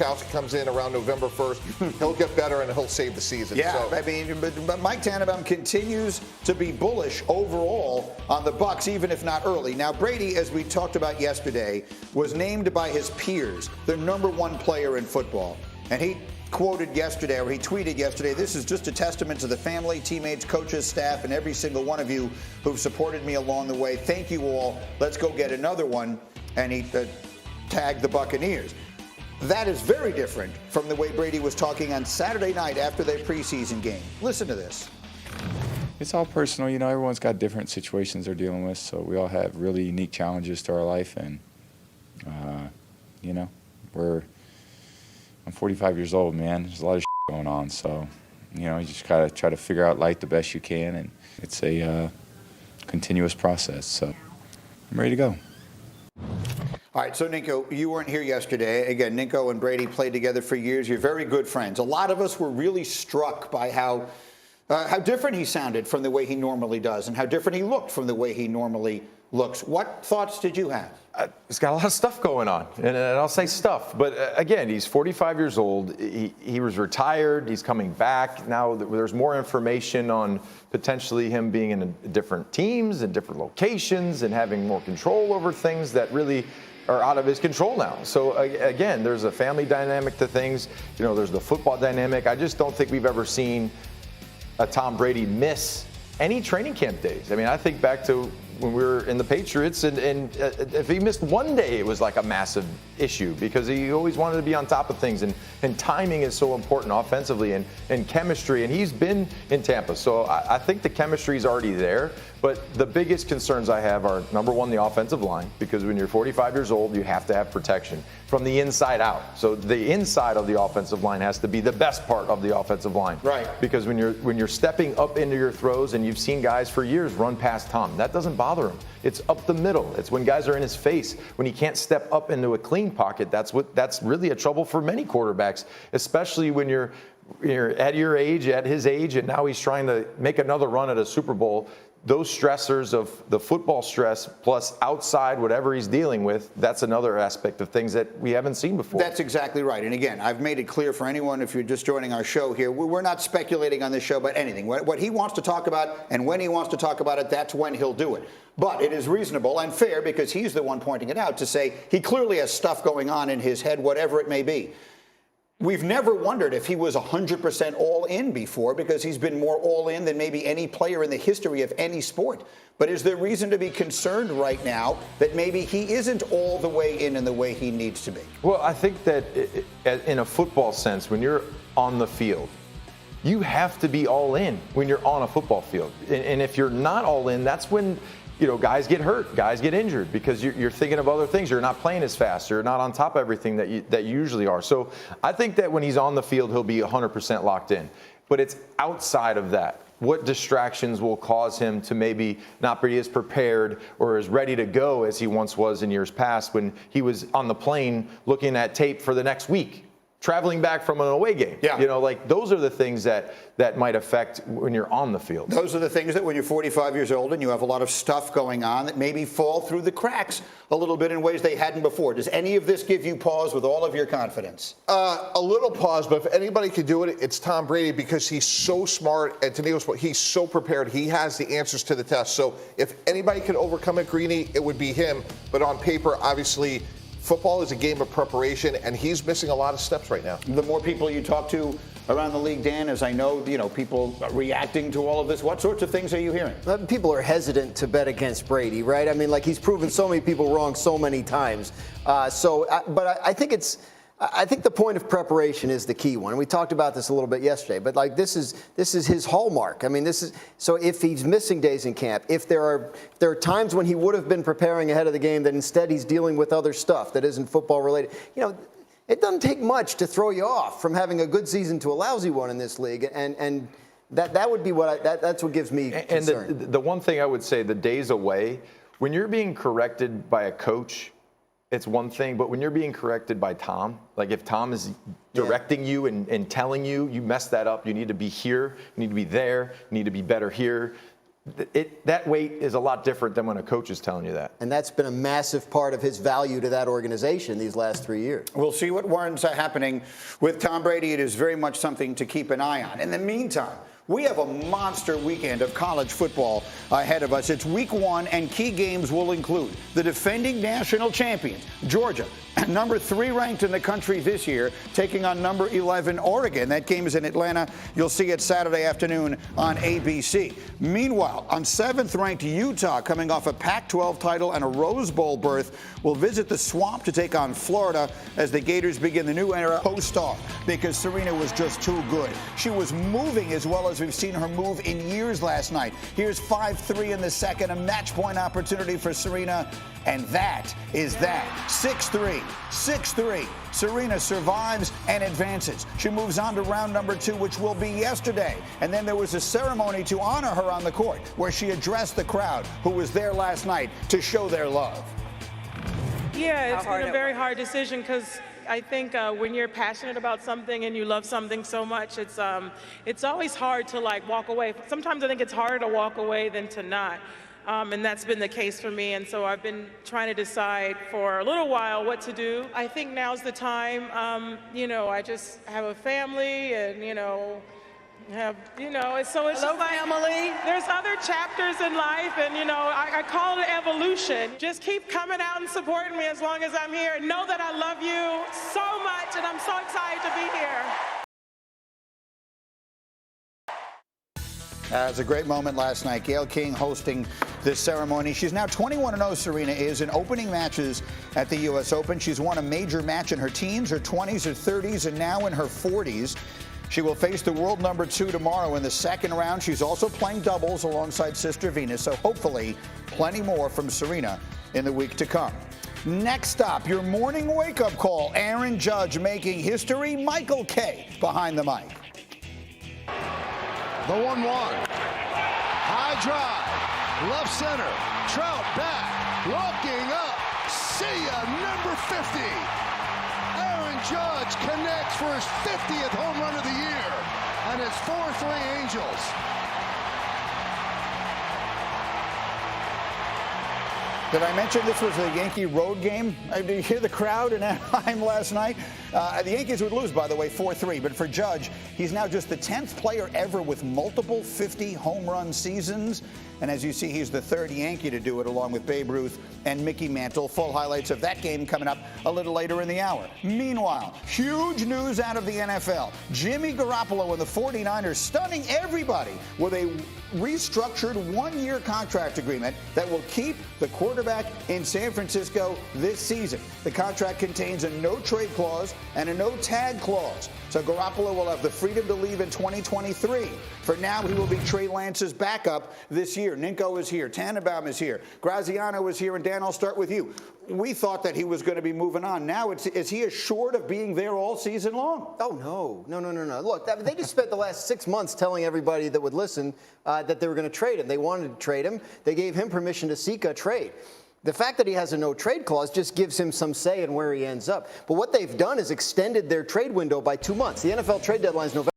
comes in around November 1st, he'll get better and he'll save the season. Yeah, so. I mean, but Mike Tannenbaum continues to be bullish overall on the Bucs, even if not early. Now, Brady, as we talked about yesterday, was named by his peers the #1 player in football. And he quoted yesterday, or he tweeted yesterday, "This is just a testament to the family, teammates, coaches, staff, and every single one of you who've supported me along the way. Thank you all. Let's go get another one." And he tagged the Buccaneers. That is very different from the way Brady was talking on Saturday night after their preseason game. Listen to this. It's all personal. You know, everyone's got different situations they're dealing with, so we all have really unique challenges to our life. And, you know, I'm 45 years old, man. There's a lot of going on. So, you know, you just got to try to figure out life the best you can. And it's a continuous process. So I'm ready to go. All right, so Ninko, you weren't here yesterday. Again, Ninko and Brady played together for years. You're very good friends. A lot of us were really struck by how different he sounded from the way he normally does and how different he looked from the way he normally looks. What thoughts did you have? He's got a lot of stuff going on, and I'll say stuff. But again, he's 45 years old. He was retired. He's coming back. Now there's more information on potentially him being in different teams and different locations and having more control over things that really are out of his control now. So again, there's a family dynamic to things. You know, there's the football dynamic. I just don't think we've ever seen a Tom Brady miss any training camp days. I mean, I think back to when we were in the Patriots, and if he missed one day, it was like a massive issue because he always wanted to be on top of things, and timing is so important offensively and chemistry, and he's been in Tampa. So I think the chemistry is already there, but the biggest concerns I have are, number one, the offensive line, because when you're 45 years old, you have to have protection from the inside out. So the inside of the offensive line has to be the best part of the offensive line. Right. Because when you're stepping up into your throws, and you've seen guys for years run past Tom, that doesn't bother him. It's up the middle. It's when guys are in his face, when he can't step up into a clean pocket. That's really a trouble for many quarterbacks, especially when you're at your age, at his age, and now he's trying to make another run at a Super Bowl. Those stressors of the football stress plus outside whatever he's dealing with, that's another aspect of things that we haven't seen before. That's exactly right. And again, I've made it clear for anyone, if you're just joining our show here, we're not speculating on this show about anything. What he wants to talk about and when he wants to talk about it, that's when he'll do it. But it is reasonable and fair, because he's the one pointing it out, to say he clearly has stuff going on in his head, whatever it may be. We've never wondered if he was 100% all in before, because he's been more all in than maybe any player in the history of any sport. But is there reason to be concerned right now that maybe he isn't all the way in the way he needs to be? Well, I think that in a football sense, when you're on the field, you have to be all in when you're on a football field. And if you're not all in, that's when guys get hurt, guys get injured, because you're thinking of other things. You're not playing as fast. You're not on top of everything that you usually are. So I think that when he's on the field, he'll be 100% locked in. But it's outside of that. What distractions will cause him to maybe not be as prepared or as ready to go as he once was in years past, when he was on the plane looking at tape for the next week, traveling back from an away game. Yeah. Those are the things that might affect when you're on the field. Those are the things that when you're 45 years old and you have a lot of stuff going on that maybe fall through the cracks a little bit in ways they hadn't before. Does any of this give you pause with all of your confidence? A little pause, but if anybody could do it, it's Tom Brady, because he's so smart, and to Neil's point, he's so prepared. He has the answers to the test. So if anybody could overcome it, Greeny, it would be him. But on paper, obviously, football is a game of preparation, and he's missing a lot of steps right now. The more people you talk to around the league, Dan, as I know, people reacting to all of this, what sorts of things are you hearing? People are hesitant to bet against Brady, right? I mean, like, he's proven so many people wrong so many times. But I think the point of preparation is the key one. We talked about this a little bit yesterday, but like this is his hallmark. I mean, so if he's missing days in camp, if there are times when he would have been preparing ahead of the game that instead he's dealing with other stuff that isn't football related, it doesn't take much to throw you off from having a good season to a lousy one in this league, and that would be that's what gives me concern. And the one thing I would say, the days away, when you're being corrected by a coach, it's one thing, but when you're being corrected by Tom, like if Tom is directing you and telling you messed that up, you need to be here, you need to be there, you need to be better here, that weight is a lot different than when a coach is telling you that. And that's been a massive part of his value to that organization these last 3 years. We'll see what warrants happening with Tom Brady. It is very much something to keep an eye on. In the meantime, we have a monster weekend of college football ahead of us. It's week 1, and key games will include the defending national champions, Georgia, number 3 ranked in the country this year, taking on number 11 Oregon. That game is in Atlanta. You'll see it Saturday afternoon on ABC. Meanwhile, on 7th ranked Utah, coming off a Pac-12 title and a Rose Bowl berth, will visit the Swamp to take on Florida as the Gators begin the new era post-star, because Serena was just too good. She was moving as well as we've seen her move in years last night. Here's 5-3 in the second, a match point opportunity for Serena, and that is that. 6-3, 6-3. Serena survives and advances. She moves on to round number 2, which will be yesterday. And then there was a ceremony to honor her on the court, where she addressed the crowd who was there last night to show their love. Yeah, it's been a very hard decision, because I think when you're passionate about something and you love something so much, it's always hard to walk away. Sometimes I think it's harder to walk away than to not. And that's been the case for me. And so I've been trying to decide for a little while what to do. I think now's the time. I just have a family, and so it's just like family. There's other chapters in life, and I call it evolution. Just keep coming out and supporting me as long as I'm here, and know that I love you so much, and I'm so excited to be here. It was a great moment last night. Gayle King hosting this ceremony. She's now 21-0, Serena is, in opening matches at the U.S. Open. She's won a major match in her teens, her 20s, her 30s, and now in her 40s. She will face the world number 2 tomorrow in the second round. She's also playing doubles alongside Sister Venus, so hopefully plenty more from Serena in the week to come. Next up, your morning wake-up call. Aaron Judge making history. Michael Kay behind the mic. The 1-1. High drive. Left center. Trout back. Walking up. See ya, number 50. Aaron Judge connects for his 50th home run of the year. And it's 4-3 Angels. Did I mention this was a Yankee road game? Did you hear the crowd in Anaheim last night? The Yankees would lose, by the way, 4-3. But for Judge, he's now just the 10th player ever with multiple 50 home run seasons. And as you see, he's the 3rd Yankee to do it, along with Babe Ruth and Mickey Mantle. Full highlights of that game coming up a little later in the hour. Meanwhile, huge news out of the NFL. Jimmy Garoppolo and the 49ers stunning everybody with a restructured 1-year contract agreement that will keep the quarterback in San Francisco this season. The contract contains a no-trade clause and a no-tag clause. So Garoppolo will have the freedom to leave in 2023. For now, he will be Trey Lance's backup this year. Ninko is here. Tannenbaum is here. Graziano is here. And Dan, I'll start with you. We thought that he was going to be moving on. Now, is he assured of being there all season long? Oh, no. Look, they just spent the last 6 months telling everybody that would listen that they were going to trade him. They wanted to trade him. They gave him permission to seek a trade. The fact that he has a no-trade clause just gives him some say in where he ends up. But what they've done is extended their trade window by 2 months. The NFL trade deadline is November.